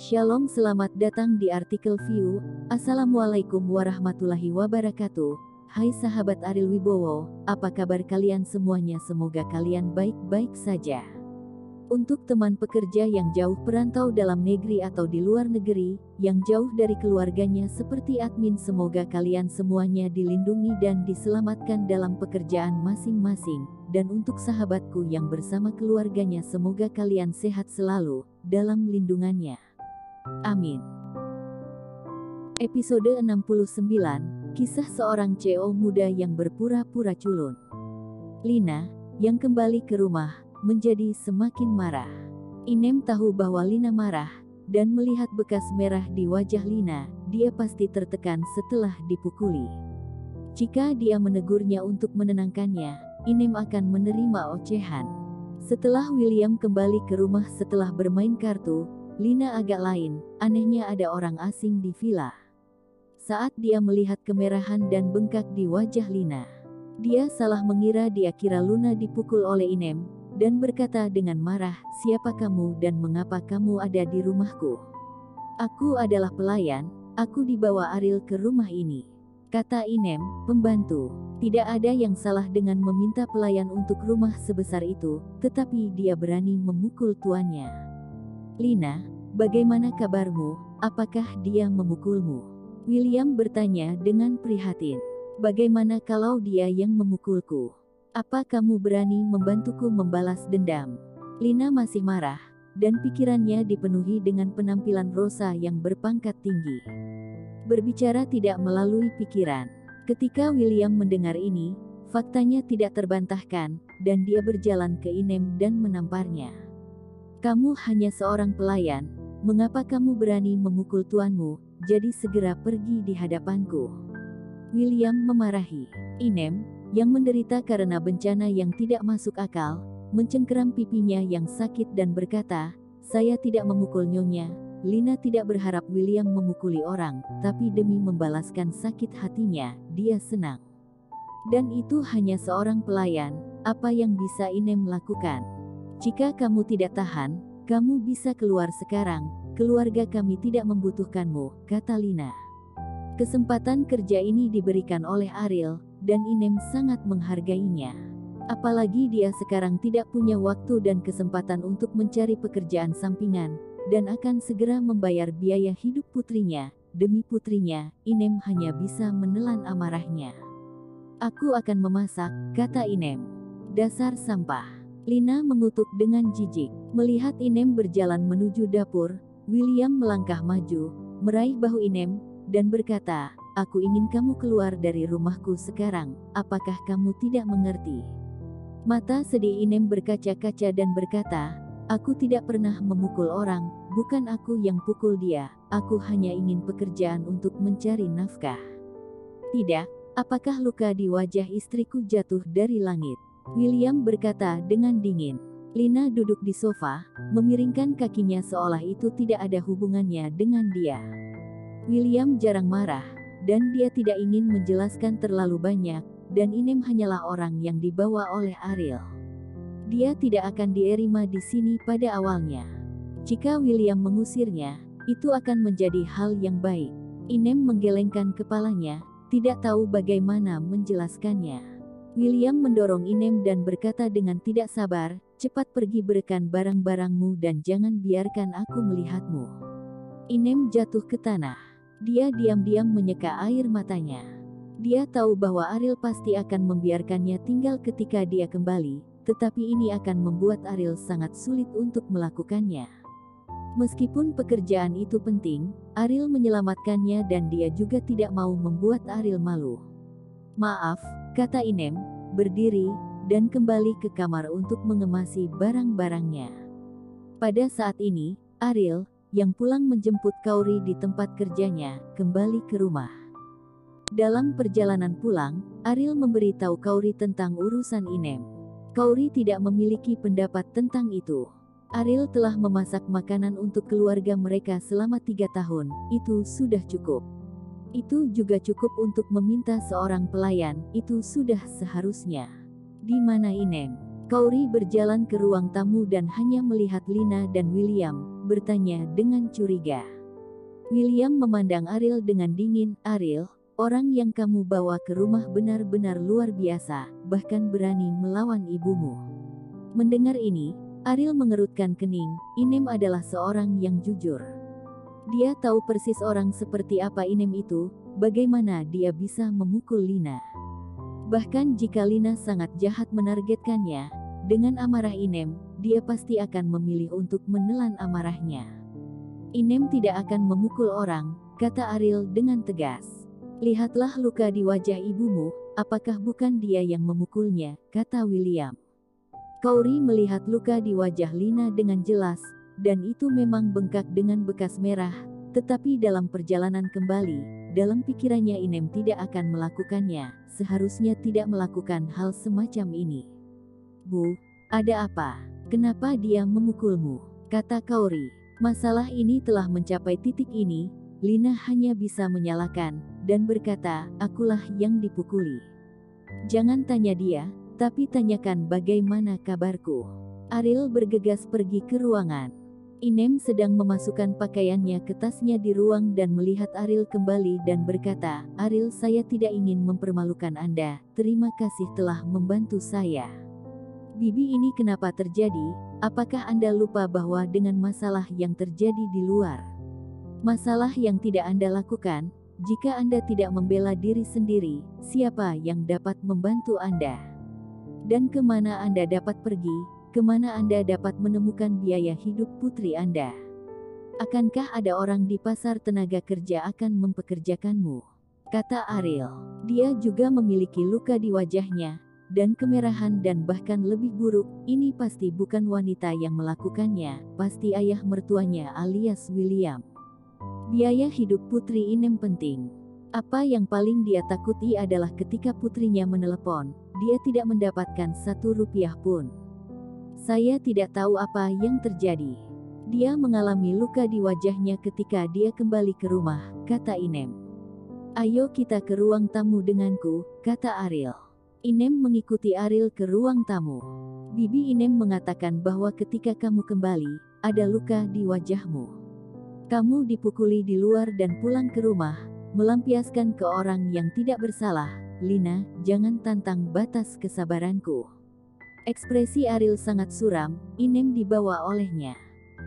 Shalom, selamat datang di artikel View. Assalamualaikum warahmatullahi wabarakatuh. Hai sahabat Ariel Wibowo, apa kabar kalian semuanya? Semoga kalian baik-baik saja. Untuk teman pekerja yang jauh perantau dalam negeri atau di luar negeri, yang jauh dari keluarganya seperti admin, semoga kalian semuanya dilindungi dan diselamatkan dalam pekerjaan masing-masing. Dan untuk sahabatku yang bersama keluarganya, semoga kalian sehat selalu dalam lindungannya. Amin. Episode 69, kisah seorang CEO muda yang berpura-pura culun. Lina, yang kembali ke rumah, menjadi semakin marah. Inem tahu bahwa Lina marah, dan melihat bekas merah di wajah Lina, dia pasti tertekan setelah dipukuli. Jika dia menegurnya untuk menenangkannya, Inem akan menerima ocehan. Setelah William kembali ke rumah setelah bermain kartu, Lina agak lain, anehnya ada orang asing di villa. Saat dia melihat kemerahan dan bengkak di wajah Lina, dia salah mengira dia kira Luna dipukul oleh Inem, dan berkata dengan marah, "Siapa kamu dan mengapa kamu ada di rumahku?" "Aku adalah pelayan, aku dibawa Ariel ke rumah ini," kata Inem, pembantu. Tidak ada yang salah dengan meminta pelayan untuk rumah sebesar itu, tetapi dia berani memukul tuannya. "Lina, bagaimana kabarmu? Apakah dia memukulmu?" William bertanya dengan prihatin. "Bagaimana kalau dia yang memukulku? Apa kamu berani membantuku membalas dendam?" Lina masih marah, dan pikirannya dipenuhi dengan penampilan Rosa yang berpangkat tinggi. Berbicara tidak melalui pikiran. Ketika William mendengar ini, faktanya tidak terbantahkan, dan dia berjalan ke Inem dan menamparnya. "Kamu hanya seorang pelayan, mengapa kamu berani memukul tuanmu? Jadi segera pergi di hadapanku." William memarahi. Inem, yang menderita karena bencana yang tidak masuk akal, mencengkeram pipinya yang sakit dan berkata, "Saya tidak memukul nyonya." Lina tidak berharap William memukuli orang, tapi demi membalaskan sakit hatinya, dia senang. Dan itu hanya seorang pelayan, apa yang bisa Inem lakukan? "Jika kamu tidak tahan, kamu bisa keluar sekarang, keluarga kami tidak membutuhkanmu," kata Lina. Kesempatan kerja ini diberikan oleh Ariel, dan Inem sangat menghargainya. Apalagi dia sekarang tidak punya waktu dan kesempatan untuk mencari pekerjaan sampingan, dan akan segera membayar biaya hidup putrinya. Demi putrinya, Inem hanya bisa menelan amarahnya. "Aku akan memasak," kata Inem. "Dasar sampah." Lina mengutuk dengan jijik. Melihat Inem berjalan menuju dapur, William melangkah maju, meraih bahu Inem, dan berkata, "Aku ingin kamu keluar dari rumahku sekarang, apakah kamu tidak mengerti?" Mata sedih Inem berkaca-kaca dan berkata, "Aku tidak pernah memukul orang, bukan aku yang pukul dia, aku hanya ingin pekerjaan untuk mencari nafkah." "Tidak, apakah luka di wajah istriku jatuh dari langit?" William berkata dengan dingin. Lina duduk di sofa, memiringkan kakinya seolah itu tidak ada hubungannya dengan dia. William jarang marah, dan dia tidak ingin menjelaskan terlalu banyak, dan Inem hanyalah orang yang dibawa oleh Ariel. Dia tidak akan diterima di sini pada awalnya. Jika William mengusirnya, itu akan menjadi hal yang baik. Inem menggelengkan kepalanya, tidak tahu bagaimana menjelaskannya. William mendorong Inem dan berkata dengan tidak sabar, "Cepat pergi berekan barang-barangmu dan jangan biarkan aku melihatmu." Inem jatuh ke tanah. Dia diam-diam menyeka air matanya. Dia tahu bahwa Ariel pasti akan membiarkannya tinggal ketika dia kembali, tetapi ini akan membuat Ariel sangat sulit untuk melakukannya. Meskipun pekerjaan itu penting, Ariel menyelamatkannya dan dia juga tidak mau membuat Ariel malu. "Maaf," kata Inem, berdiri, dan kembali ke kamar untuk mengemasi barang-barangnya. Pada saat ini, Ariel, yang pulang menjemput Kauri di tempat kerjanya, kembali ke rumah. Dalam perjalanan pulang, Ariel memberitahu Kauri tentang urusan Inem. Kauri tidak memiliki pendapat tentang itu. Ariel telah memasak makanan untuk keluarga mereka selama 3 tahun, itu sudah cukup. Itu juga cukup untuk meminta seorang pelayan, itu sudah seharusnya. "Di mana Inem?" Kauri berjalan ke ruang tamu dan hanya melihat Lina dan William, bertanya dengan curiga. William memandang Ariel dengan dingin. Ariel, orang yang kamu bawa ke rumah benar-benar luar biasa, bahkan berani melawan ibumu. Mendengar ini, Ariel mengerutkan kening. Inem adalah seorang yang jujur. Dia tahu persis orang seperti apa Inem itu, bagaimana dia bisa memukul Lina. Bahkan jika Lina sangat jahat menargetkannya, dengan amarah Inem, dia pasti akan memilih untuk menelan amarahnya. Inem tidak akan memukul orang, kata Ariel dengan tegas. Lihatlah luka di wajah ibumu, apakah bukan dia yang memukulnya, kata William. Kauri melihat luka di wajah Lina dengan jelas, dan itu memang bengkak dengan bekas merah, tetapi dalam perjalanan kembali, dalam pikirannya Inem tidak akan melakukannya, seharusnya tidak melakukan hal semacam ini. Bu, ada apa? Kenapa dia memukulmu? Kata Kauri. Masalah ini telah mencapai titik ini, Lina hanya bisa menyalahkan, dan berkata, akulah yang dipukuli. Jangan tanya dia, tapi tanyakan bagaimana kabarku. Ariel bergegas pergi ke ruangan. Inem sedang memasukkan pakaiannya ke tasnya di ruang dan melihat Ariel kembali dan berkata, Ariel, saya tidak ingin mempermalukan Anda, terima kasih telah membantu saya. Bibi, ini kenapa terjadi? Apakah Anda lupa bahwa dengan masalah yang terjadi di luar? Masalah yang tidak Anda lakukan, jika Anda tidak membela diri sendiri, siapa yang dapat membantu Anda? Dan kemana Anda dapat pergi? Kemana Anda dapat menemukan biaya hidup putri Anda? Akankah ada orang di pasar tenaga kerja akan mempekerjakanmu? Kata Ariel. Dia juga memiliki luka di wajahnya, dan kemerahan dan bahkan lebih buruk, ini pasti bukan wanita yang melakukannya, pasti ayah mertuanya alias William. Biaya hidup putri Inem penting. Apa yang paling dia takuti adalah ketika putrinya menelepon, dia tidak mendapatkan 1 rupiah pun. Saya tidak tahu apa yang terjadi. Dia mengalami luka di wajahnya ketika dia kembali ke rumah, kata Inem. Ayo kita ke ruang tamu denganku, kata Ariel. Inem mengikuti Ariel ke ruang tamu. Bibi Inem mengatakan bahwa ketika kamu kembali, ada luka di wajahmu. Kamu dipukuli di luar dan pulang ke rumah, melampiaskan ke orang yang tidak bersalah. Lina, jangan tantang batas kesabaranku. Ekspresi Ariel sangat suram, Inem dibawa olehnya.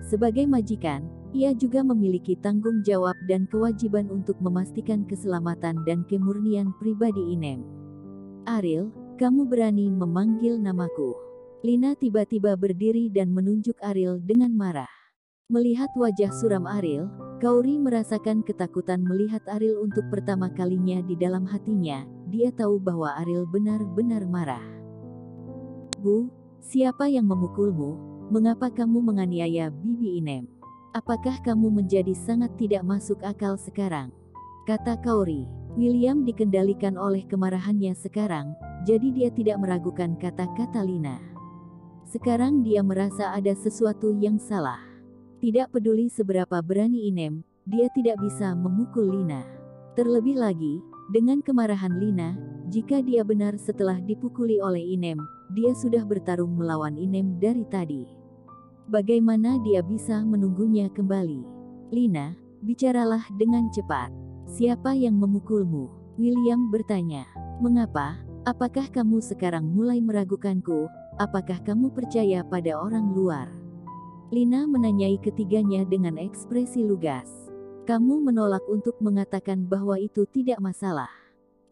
Sebagai majikan, ia juga memiliki tanggung jawab dan kewajiban untuk memastikan keselamatan dan kemurnian pribadi Inem. Ariel, kamu berani memanggil namaku. Lina tiba-tiba berdiri dan menunjuk Ariel dengan marah. Melihat wajah suram Ariel, Kauri merasakan ketakutan melihat Ariel untuk pertama kalinya di dalam hatinya. Dia tahu bahwa Ariel benar-benar marah. Bu, siapa yang memukulmu? Mengapa kamu menganiaya Bibi Inem? Apakah kamu menjadi sangat tidak masuk akal sekarang? Kata Kauri. William dikendalikan oleh kemarahannya sekarang, jadi dia tidak meragukan kata-kata Lina. Sekarang dia merasa ada sesuatu yang salah. Tidak peduli seberapa berani Inem, dia tidak bisa memukul Lina. Terlebih lagi, dengan kemarahan Lina, jika dia benar setelah dipukuli oleh Inem, dia sudah bertarung melawan Inem dari tadi. Bagaimana dia bisa menunggunya kembali? Lina, bicaralah dengan cepat. Siapa yang memukulmu? William bertanya. Mengapa? Apakah kamu sekarang mulai meragukanku? Apakah kamu percaya pada orang luar? Lina menanyai ketiganya dengan ekspresi lugas. Kamu menolak untuk mengatakan bahwa itu tidak masalah.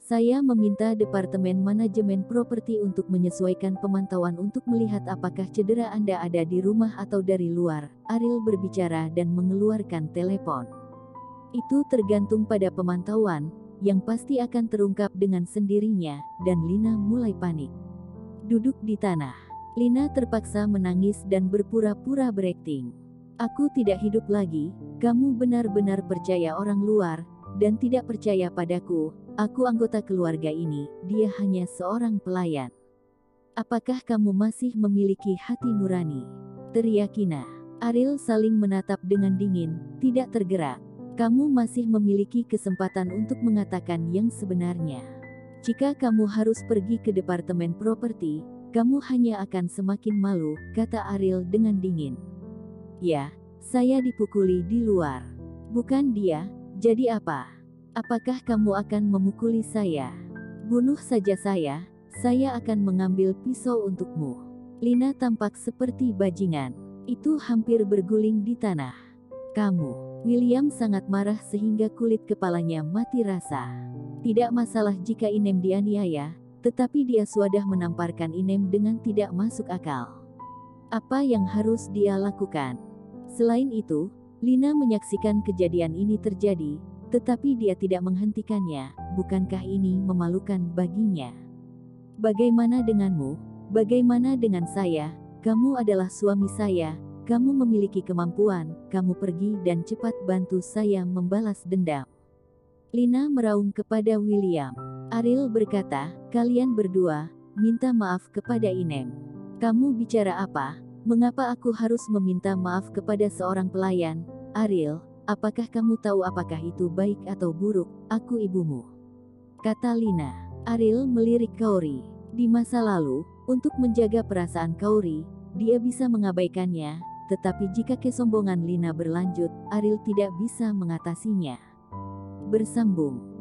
Saya meminta Departemen Manajemen Properti untuk menyesuaikan pemantauan untuk melihat apakah cedera Anda ada di rumah atau dari luar. Ariel berbicara dan mengeluarkan telepon. Itu tergantung pada pemantauan, yang pasti akan terungkap dengan sendirinya, dan Lina mulai panik. Duduk di tanah. Lina terpaksa menangis dan berpura-pura berakting. Aku tidak hidup lagi, kamu benar-benar percaya orang luar, dan tidak percaya padaku. Aku anggota keluarga ini, dia hanya seorang pelayan. Apakah kamu masih memiliki hati nurani? Teriak Lina. Ariel saling menatap dengan dingin, tidak tergerak. Kamu masih memiliki kesempatan untuk mengatakan yang sebenarnya. Jika kamu harus pergi ke Departemen Properti, kamu hanya akan semakin malu, kata Ariel dengan dingin. Ya, Saya dipukuli di luar. Bukan dia, jadi apa? Apakah kamu akan memukuli saya? Bunuh saja saya akan mengambil pisau untukmu. Lina tampak seperti bajingan. Itu hampir berguling di tanah. Kamu, William sangat marah sehingga kulit kepalanya mati rasa. Tidak masalah jika Inem dianiaya, tetapi dia sudah menamparkan Inem dengan tidak masuk akal. Apa yang harus dia lakukan? Selain itu, Lina menyaksikan kejadian ini terjadi, tetapi dia tidak menghentikannya. Bukankah ini memalukan baginya? Bagaimana denganmu? Bagaimana dengan saya? Kamu adalah suami saya, kamu memiliki kemampuan, kamu pergi dan cepat bantu saya membalas dendam. Lina meraung kepada William. Ariel berkata, kalian berdua, minta maaf kepada Inem. Kamu bicara apa? Mengapa aku harus meminta maaf kepada seorang pelayan? Ariel, apakah kamu tahu apakah itu baik atau buruk? Aku ibumu, kata Lina. Ariel melirik Kaori. Di masa lalu, untuk menjaga perasaan Kaori, dia bisa mengabaikannya, tetapi jika kesombongan Lina berlanjut, Ariel tidak bisa mengatasinya. Bersambung.